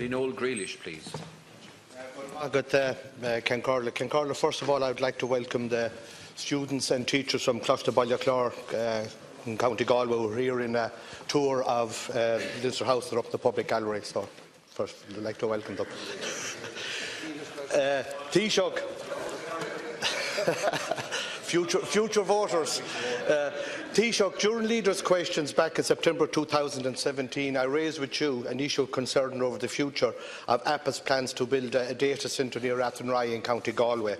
Noel Grealish, please. Ken Carla, first of all, I would like to welcome the students and teachers from Clough-to-Ballyclare in County Galway who are here in a tour of Leinster House. They're up the public gallery, so first I'd like to welcome them. Taoiseach, future voters. Taoiseach, during leaders' questions back in September 2017, I raised with you an issue of concern over the future of Apple's plans to build a data centre near Athenry in County Galway.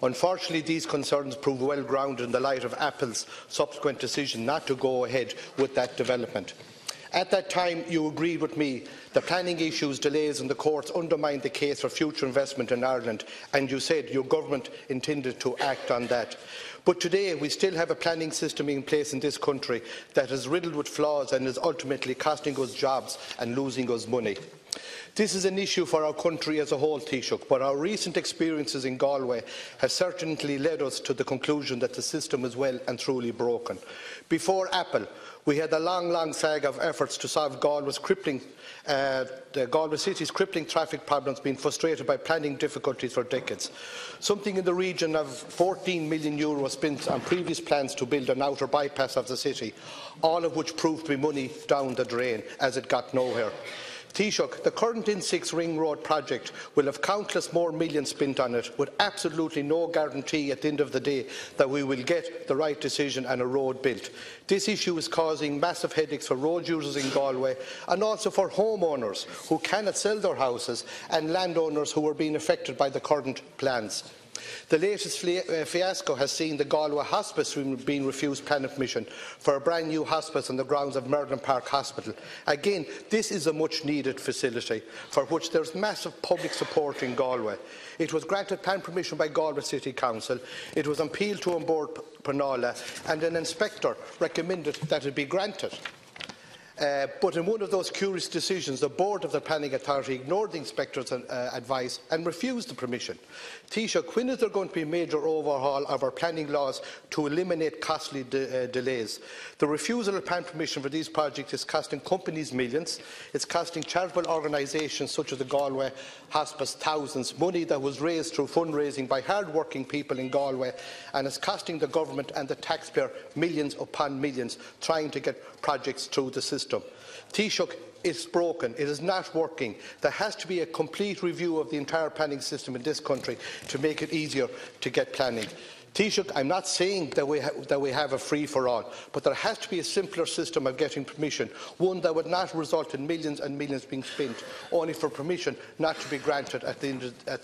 Unfortunately, these concerns proved well grounded in the light of Apple's subsequent decision not to go ahead with that development. At that time, you agreed with me that planning issues, delays in the courts undermined the case for future investment in Ireland, and you said your government intended to act on that. But today, we still have a planning system in place in this country that is riddled with flaws and is ultimately costing us jobs and losing us money. This is an issue for our country as a whole, Taoiseach, but our recent experiences in Galway have certainly led us to the conclusion that the system is well and truly broken. Before Apple, we had a long saga of efforts to solve the Galway City's crippling traffic problems, being frustrated by planning difficulties for decades. Something in the region of €14 million was spent on previous plans to build an outer bypass of the city, all of which proved to be money down the drain as it got nowhere. Taoiseach, the current N6 Ring Road project will have countless more millions spent on it, with absolutely no guarantee at the end of the day that we will get the right decision and a road built. This issue is causing massive headaches for road users in Galway and also for homeowners who cannot sell their houses and landowners who are being affected by the current plans. The latest fiasco has seen the Galway Hospice being refused planning permission for a brand new hospice on the grounds of Merlin Park Hospital. Again, this is a much needed facility for which there is massive public support in Galway. It was granted planning permission by Galway City Council, it was appealed to on board Pernala, and an inspector recommended that it be granted. But in one of those curious decisions, the board of the Planning Authority ignored the inspector's advice and refused the permission. Taoiseach, when is there going to be a major overhaul of our planning laws to eliminate costly delays? The refusal of planning permission for these projects is costing companies millions, it's costing charitable organisations such as the Galway Hospice thousands, money that was raised through fundraising by hard-working people in Galway, and it's costing the government and the taxpayer millions upon millions trying to get projects through the system. Taoiseach, it's broken, it is not working. There has to be a complete review of the entire planning system in this country to make it easier to get planning. Taoiseach, I'm not saying that we have a free-for-all, but there has to be a simpler system of getting permission, one that would not result in millions and millions being spent, only for permission not to be granted at the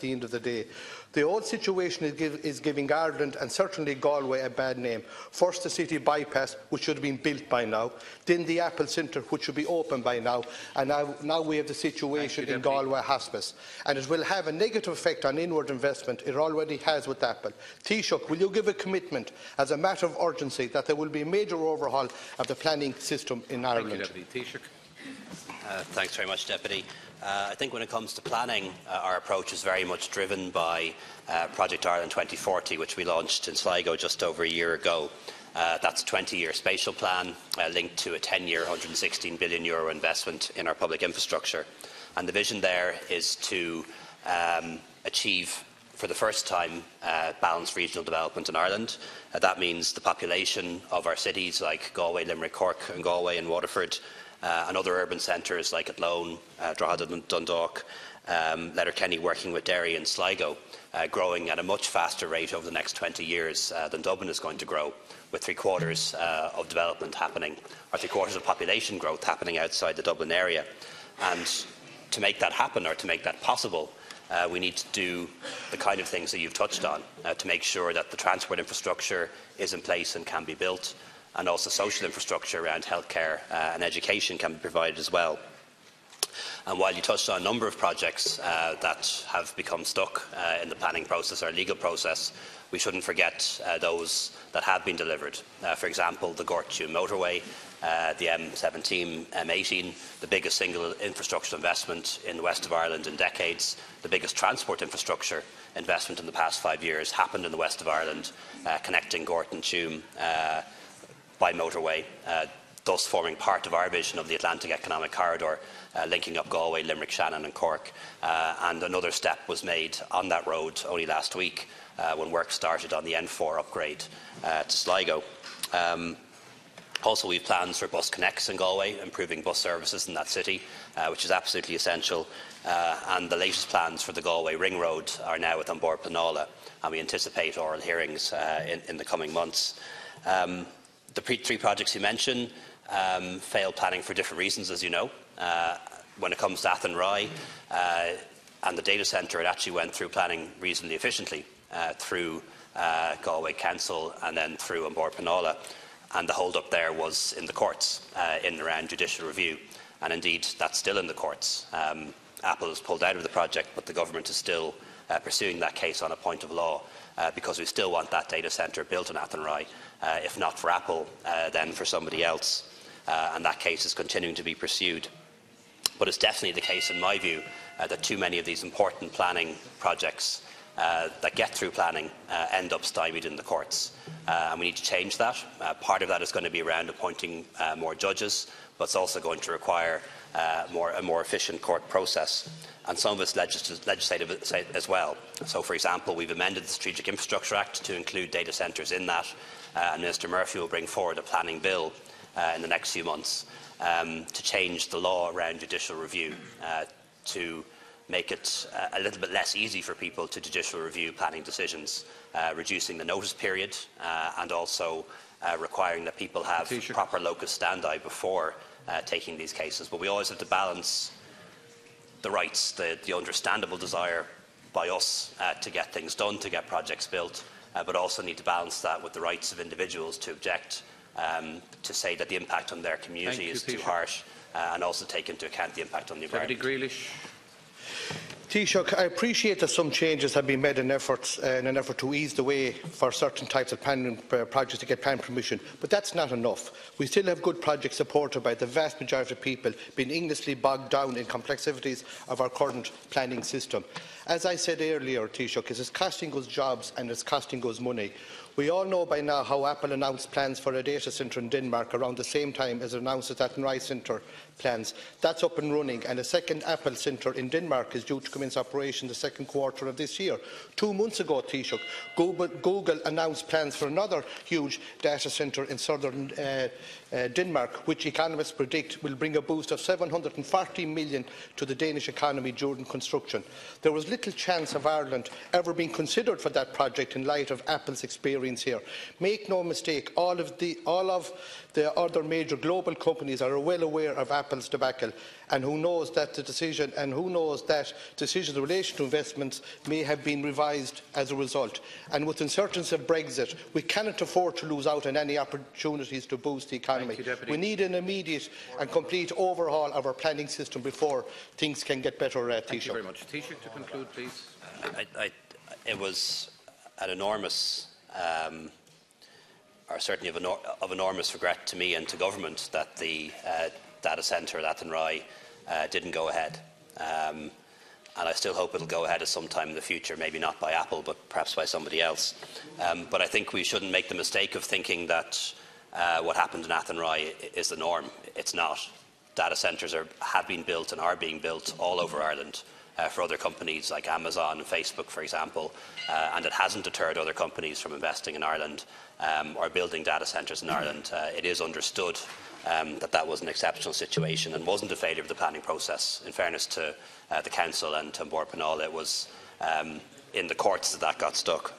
end of the day. The old situation is giving Ireland and certainly Galway a bad name. First, the city bypass, which should have been built by now, then the Apple Centre, which should be open by now, and now we have the situation in Galway Hospice. And it will have a negative effect on inward investment. It already has with Apple. Taoiseach, will you give a commitment as a matter of urgency that there will be a major overhaul of the planning system in Ireland? Thank you, Deputy Taoiseach. Thanks very much, Deputy. I think when it comes to planning, our approach is very much driven by Project Ireland 2040, which we launched in Sligo just over a year ago. That's a 20-year spatial plan linked to a 10-year €116 billion investment in our public infrastructure. And the vision there is to achieve, for the first time, balanced regional development in Ireland. That means the population of our cities like Galway, Limerick, Cork and Galway and Waterford, and other urban centres like Athlone, Drogheda and Dundalk, Letterkenny working with Derry and Sligo, growing at a much faster rate over the next 20 years than Dublin is going to grow, with three-quarters of development happening, or three-quarters of population growth happening outside the Dublin area. And to make that happen, or to make that possible, we need to do the kind of things that you've touched on, to make sure that the transport infrastructure is in place and can be built, and also social infrastructure around healthcare and education can be provided as well. And while you touched on a number of projects that have become stuck in the planning process or legal process, we shouldn't forget those that have been delivered. For example, the Gortune motorway, the M17, M18, the biggest single infrastructure investment in the west of Ireland in decades, the biggest transport infrastructure investment in the past 5 years happened in the west of Ireland, connecting Gortune by motorway. thus forming part of our vision of the Atlantic Economic Corridor, linking up Galway, Limerick, Shannon and Cork. And another step was made on that road only last week when work started on the N4 upgrade to Sligo. Also, we have plans for bus connects in Galway, improving bus services in that city, which is absolutely essential. And the latest plans for the Galway Ring Road are now with An Taoiseach, and we anticipate oral hearings in the coming months. The three projects you mentioned failed planning for different reasons, as you know. When it comes to Athenry and the data centre, it actually went through planning reasonably efficiently through Galway Council and then through An Taoiseach. And the hold-up there was in the courts, in and around judicial review. And indeed, that's still in the courts. Apple has pulled out of the project, but the government is still pursuing that case on a point of law, because we still want that data centre built in Athenry, if not for Apple, then for somebody else. And that case is continuing to be pursued. But it's definitely the case, in my view, that too many of these important planning projects that get through planning end up stymied in the courts. And we need to change that. Part of that is going to be around appointing more judges, but it's also going to require a more efficient court process. And some of it's legislative as well. So, for example, we've amended the Strategic Infrastructure Act to include data centres in that, and Minister Murphy will bring forward a planning bill in the next few months to change the law around judicial review, to make it a little bit less easy for people to judicial review planning decisions, reducing the notice period and also requiring that people have proper locus standi before taking these cases. But we always have to balance the rights, the understandable desire by us to get things done, to get projects built, but also need to balance that with the rights of individuals to object, to say that the impact on their community is too harsh, and also take into account the impact on the environment. Taoiseach, I appreciate that some changes have been made in an effort to ease the way for certain types of planning projects to get planning permission, but that's not enough. We still have good projects supported by the vast majority of people being endlessly bogged down in complexities of our current planning system. As I said earlier, Taoiseach, it is costing us jobs and it's costing us money. We all know by now how Apple announced plans for a data centre in Denmark around the same time as it announced its Athenry Centre plans. That's up and running, and a second Apple Centre in Denmark is due to commence operation the second quarter of this year. 2 months ago, Taoiseach, Google announced plans for another huge data centre in southern Denmark, which economists predict will bring a boost of 740 million to the Danish economy during construction. There was little chance of Ireland ever being considered for that project in light of Apple's experience here. Make no mistake, all of the other major global companies are well aware of Apple's debacle, and who knows that decisions in relation to investments may have been revised as a result. And with uncertainty of Brexit, we cannot afford to lose out on any opportunities to boost the economy. We need an immediate and complete overhaul of our planning system before things can get better. Thank you very much. Taoiseach, to conclude, please. It was an enormous, or certainly of enormous regret to me and to government that the data centre at Athenry didn't go ahead. And I still hope it will go ahead at some time in the future, maybe not by Apple, but perhaps by somebody else. But I think we shouldn't make the mistake of thinking that what happened in Athenry is the norm. It's not. Data centres have been built and are being built all over Ireland for other companies like Amazon and Facebook, for example, and it hasn't deterred other companies from investing in Ireland or building data centres in Ireland. It is understood that was an exceptional situation and wasn't a failure of the planning process. In fairness to the Council and to An Taoiseach, it was in the courts that got stuck.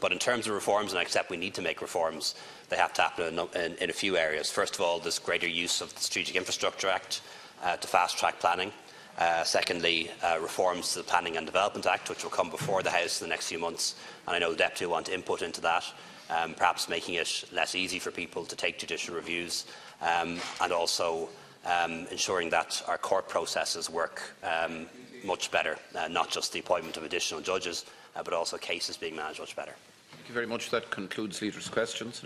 But in terms of reforms, and I accept we need to make reforms, they have to happen in a few areas. First of all, there's greater use of the Strategic Infrastructure Act to fast-track planning. Secondly, reforms to the Planning and Development Act, which will come before the House in the next few months, and I know the Deputy will want input into that, perhaps making it less easy for people to take judicial reviews, and also ensuring that our court processes work much better, not just the appointment of additional judges, but also cases being managed much better. Thank you very much. That concludes Leaders' questions.